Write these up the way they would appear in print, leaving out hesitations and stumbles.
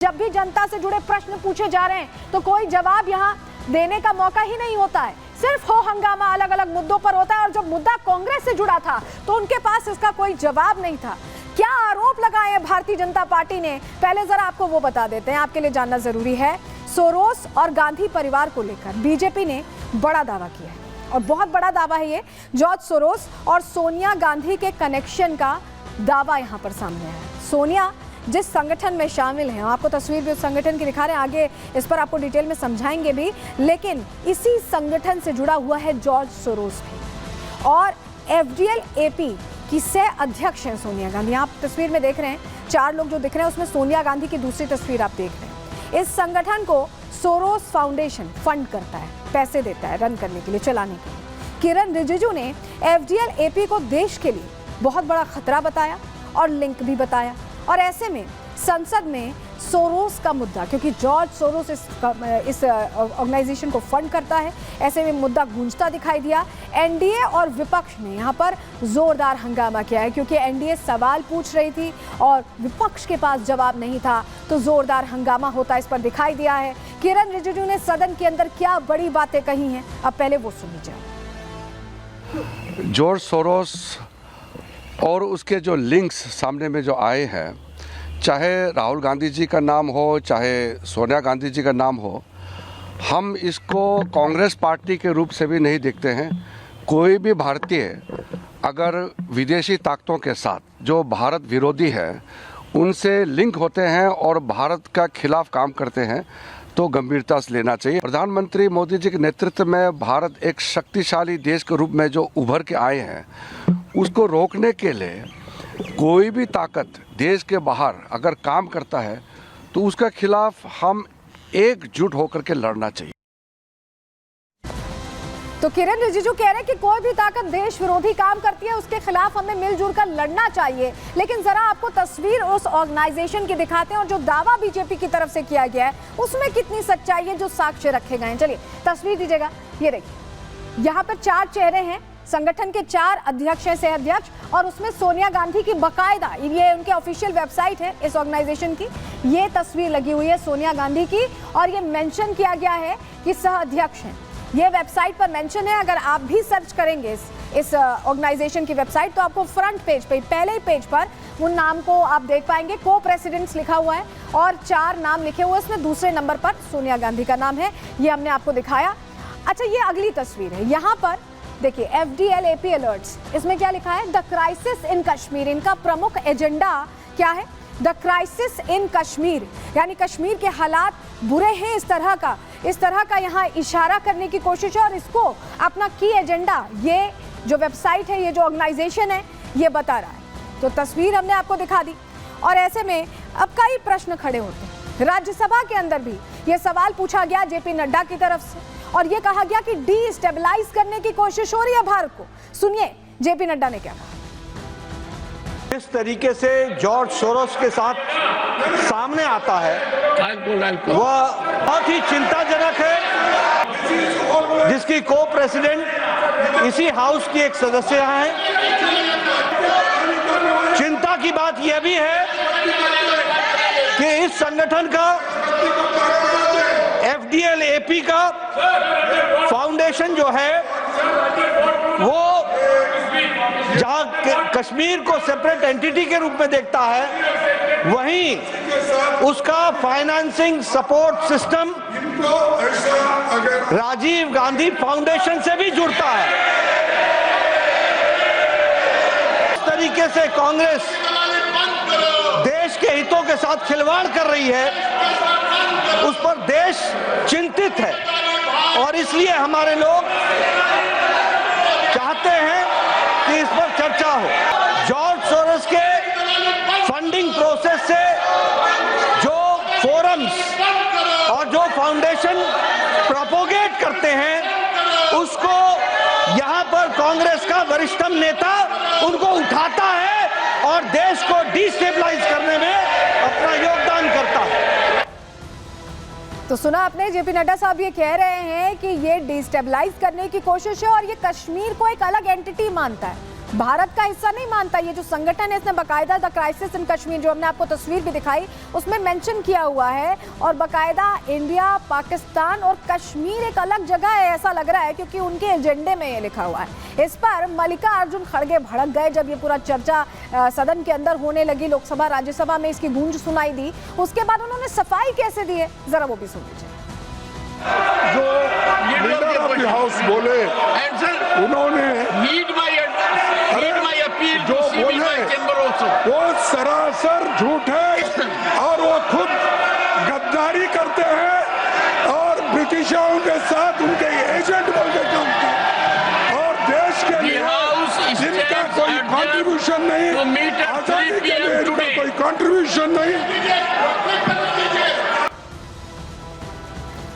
जब भी जनता से जुड़े प्रश्न पूछे जा रहे हैं तो कोई जवाब यहाँ देने का मौका ही नहीं होता है, सिर्फ हो हंगामा अलग अलग मुद्दों पर होता है। और जब मुद्दा कांग्रेस से जुड़ा था तो उनके पास इसका कोई जवाब नहीं था। क्या आरोप लगाए हैं भारतीय जनता पार्टी ने, पहले जरा आपको वो बता देते हैं, आपके लिए जानना जरूरी है। सोरोस और गांधी परिवार को लेकर बीजेपी ने बड़ा दावा किया है और बहुत बड़ा दावा है ये। जॉर्ज सोरोस और सोनिया गांधी के कनेक्शन का दावा यहाँ पर सामने आया है। सोनिया जिस संगठन में शामिल हैं, आपको तस्वीर भी उस संगठन की दिखा रहे हैं, आगे इस पर आपको डिटेल में समझाएंगे भी, लेकिन इसी संगठन से जुड़ा हुआ है जॉर्ज सोरोस भी। और FDL-AP की सह अध्यक्ष हैं सोनिया गांधी। आप तस्वीर में देख रहे हैं 4 लोग जो दिख रहे हैं, उसमें सोनिया गांधी की दूसरी तस्वीर आप देख रहे हैं। इस संगठन को सोरोस फाउंडेशन फंड करता है, पैसे देता है रन करने के लिए, चलाने के लिए। किरण रिजिजू ने FDL-AP को देश के लिए बहुत बड़ा खतरा बताया और लिंक भी बताया। और ऐसे में संसद में सोरोस का मुद्दा, क्योंकि जॉर्ज सोरोस इस ऑर्गेनाइजेशन को फंड करता है, ऐसे में मुद्दा गूंजता दिखाई दिया। एनडीए और विपक्ष ने यहाँ पर जोरदार हंगामा किया है, क्योंकि एनडीए सवाल पूछ रही थी और विपक्ष के पास जवाब नहीं था, तो जोरदार हंगामा होता इस पर दिखाई दिया है। किरण रिजिजू ने सदन के अंदर क्या बड़ी बातें कही हैं, अब पहले वो सुन लीजिए। जॉर्ज सोरोस और उसके जो लिंक्स सामने में जो आए हैं, चाहे राहुल गांधी जी का नाम हो, चाहे सोनिया गांधी जी का नाम हो, हम इसको कांग्रेस पार्टी के रूप से भी नहीं देखते हैं। कोई भी भारतीय अगर विदेशी ताकतों के साथ जो भारत विरोधी है उनसे लिंक होते हैं और भारत का खिलाफ काम करते हैं तो गंभीरता से लेना चाहिए। प्रधानमंत्री मोदी जी के नेतृत्व में भारत एक शक्तिशाली देश के रूप में जो उभर के आए हैं, उसको रोकने के लिए कोई भी ताकत देश के बाहर अगर काम करता है तो उसका खिलाफ हम एकजुट होकर के लड़ना चाहिए। तो किरण रिजिजू कह रहे हैं कि कोई भी ताकत देश विरोधी काम करती है उसके खिलाफ हमें मिलजुल कर लड़ना चाहिए। लेकिन जरा आपको तस्वीर उस ऑर्गेनाइजेशन की दिखाते हैं और जो दावा बीजेपी की तरफ से किया गया है उसमें कितनी सच्चाई है, जो साक्ष्य रखे गए हैं। चलिए तस्वीर दीजिएगा। ये देखिए, यहाँ पर 4 चेहरे हैं, संगठन के 4 अध्यक्ष हैं, सह अध्यक्ष, और उसमें सोनिया गांधी की बकायदा, ये उनके ऑफिशियल वेबसाइट है इस ऑर्गेनाइजेशन की, ये तस्वीर लगी हुई है सोनिया गांधी की और ये मेंशन किया गया है कि सह अध्यक्ष हैं। ये वेबसाइट पर मेंशन है। अगर आप भी सर्च करेंगे इस ऑर्गेनाइजेशन की वेबसाइट तो आपको फ्रंट पेज पे, पहले ही पेज पर उन नाम को आप देख पाएंगे। को प्रेसिडेंट्स लिखा हुआ है और 4 नाम लिखे हुए, इसमें दूसरे नंबर पर सोनिया गांधी का नाम है। ये हमने आपको दिखाया। अच्छा, ये अगली तस्वीर है। यहाँ पर देखिए FDL-AP अलर्ट्स, इसमें क्या लिखा है? The crisis in Kashmir. इनका प्रमुख एजेंडा क्या है? द क्राइसिस इन कश्मीर, यानी कश्मीर के हालात बुरे हैं, इस तरह का यहाँ इशारा करने की कोशिश है और इसको अपना की एजेंडा ये जो वेबसाइट है, ये जो ऑर्गेनाइजेशन है, ये बता रहा है। तो तस्वीर हमने आपको दिखा दी और ऐसे में अब कई प्रश्न खड़े होते हैं। राज्यसभा के अंदर भी ये सवाल पूछा गया JP नड्डा की तरफ से और ये कहा गया कि डिस्टेबलाइज करने की कोशिश हो रही है भारत को। सुनिए JP नड्डा ने क्या कहा। इस तरीके से जॉर्ज सोरोस के साथ सामने आता है वह बहुत ही चिंताजनक है, जिसकी को प्रेसिडेंट इसी हाउस की एक सदस्य हैं। चिंता की बात यह भी है कि इस संगठन का FDL-AP का फाउंडेशन जो है वो जहां कश्मीर को सेपरेट एंटिटी के रूप में देखता है, वहीं उसका financing support system Rajiv Gandhi Foundation से भी जुड़ता है। इस तरीके से कांग्रेस देश के हितों के साथ खिलवाड़ कर रही है, उस पर देश चिंतित है और इसलिए हमारे लोग चाहते हैं कि इस पर चर्चा हो। जॉर्ज सोरोस के फंडिंग प्रोसेस से जो फोरम्स और जो फाउंडेशन प्रोपोगेट करते हैं उसको यहाँ पर कांग्रेस का वरिष्ठतम नेता उनको उठाता है और देश को डिस्टेबलाइज करने में अपना योगदान करता है। तो सुना आपने, JP नड्डा साहब ये कह रहे हैं कि ये डिस्टेबलाइज करने की कोशिश है और ये कश्मीर को एक अलग एंटिटी मानता है। भारत का हिस्सा नहीं मानता। ये जो संगठन है इसने बकायदा द क्राइसिस इन कश्मीर, जो हमने आपको तस्वीर भी दिखाई, उसमें मेंशन किया हुआ है और बकायदा इंडिया, पाकिस्तान और कश्मीर एक अलग जगह है ऐसा लग रहा है, क्योंकि उनके एजेंडे में ये लिखा हुआ है। इस पर मल्लिकार्जुन खड़गे भड़क गए जब ये पूरा चर्चा सदन के अंदर होने लगी, लोकसभा राज्यसभा में इसकी गूंज सुनाई दी। उसके बाद उन्होंने सफाई कैसे दी है, जरा वो भी सुन लीजिए। जो लीडर ऑफ द हाउस बोले, उन्होंने जो बोले वो सरासर झूठ है और वो खुद गद्दारी करते हैं और ब्रिटिशों के साथ उनके एजेंट बन के काम करते, और देश के लिए जिनका कोई कंट्रीब्यूशन नहीं, आजादी के लिए इनका कोई कंट्रीब्यूशन नहीं।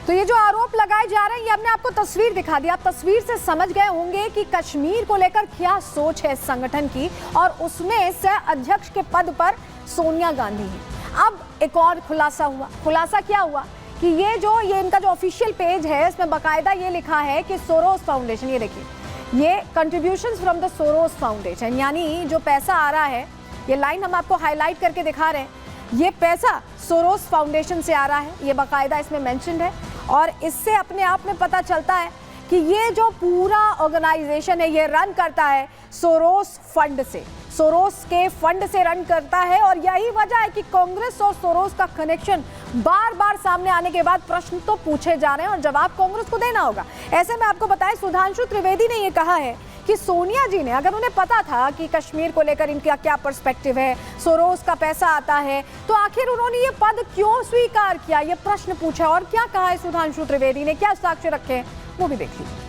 तो ये जो आरोप लगाए जा रहे हैं, ये हमने आपको तस्वीर दिखा दी। आप तस्वीर से समझ गए होंगे कि कश्मीर को लेकर क्या सोच है इस संगठन की, और उसमें सह अध्यक्ष के पद पर सोनिया गांधी है। अब एक और खुलासा हुआ। खुलासा क्या हुआ कि ये इनका जो ऑफिशियल पेज है, इसमें बाकायदा ये लिखा है कि सोरोस फाउंडेशन, ये देखिए, ये contributions from the Soros foundation, यानी जो पैसा आ रहा है, ये लाइन हम आपको हाईलाइट करके दिखा रहे हैं, ये पैसा सोरोस फाउंडेशन से आ रहा है, ये बाकायदा इसमें मेंशन्ड है। और इससे अपने आप में पता चलता है कि ये जो पूरा ऑर्गेनाइजेशन है ये रन करता है सोरोस फंड से, सोरोस के फंड से रन करता है। और यही वजह है कि कांग्रेस और सोरोस का कनेक्शन बार बार सामने आने के बाद प्रश्न तो पूछे जा रहे हैं और जवाब कांग्रेस को देना होगा। ऐसे में आपको बताएं, सुधांशु त्रिवेदी ने ये कहा है कि सोनिया जी ने, अगर उन्हें पता था कि कश्मीर को लेकर इनका क्या पर्सपेक्टिव है, सोरोस का पैसा आता है, तो आखिर उन्होंने ये पद क्यों स्वीकार किया, ये प्रश्न पूछा। और क्या कहा है सुधांशु त्रिवेदी ने, क्या साक्ष्य रखे हैं, वो भी देख लीजिए।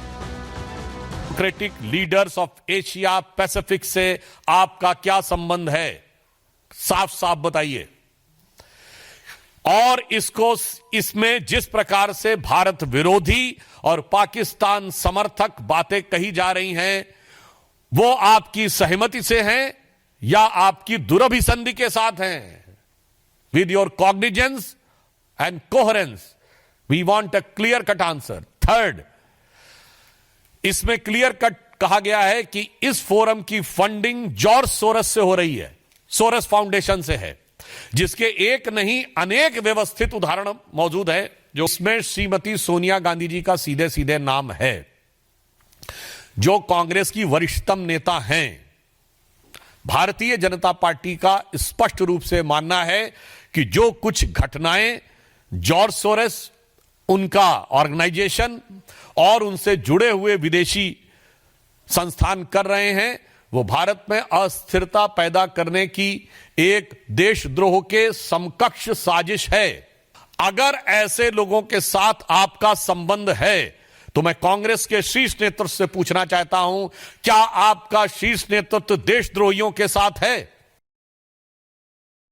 Democratic leaders of Asia Pacific से आपका क्या संबंध है, साफ साफ बताइए। और इसमें जिस प्रकार से भारत विरोधी और पाकिस्तान समर्थक बातें कही जा रही हैं, वो आपकी सहमति से हैं या आपकी दुरभिसंधि के साथ हैं? With your cognizance and coherence we want a clear cut answer. Third, इसमें क्लियर कट कहा गया है कि इस फोरम की फंडिंग जॉर्ज सोरस से हो रही है, सोरस फाउंडेशन से है, जिसके एक नहीं अनेक व्यवस्थित उदाहरण मौजूद है, जो इसमें श्रीमती सोनिया गांधी जी का सीधे सीधे नाम है, जो कांग्रेस की वरिष्ठतम नेता हैं। भारतीय जनता पार्टी का स्पष्ट रूप से मानना है कि जो कुछ घटनाएं जॉर्ज सोरस, उनका ऑर्गेनाइजेशन और उनसे जुड़े हुए विदेशी संस्थान कर रहे हैं, वो भारत में अस्थिरता पैदा करने की एक देशद्रोह के समकक्ष साजिश है। अगर ऐसे लोगों के साथ आपका संबंध है तो मैं कांग्रेस के शीर्ष नेतृत्व से पूछना चाहता हूं, क्या आपका शीर्ष नेतृत्व देशद्रोहियों के साथ है?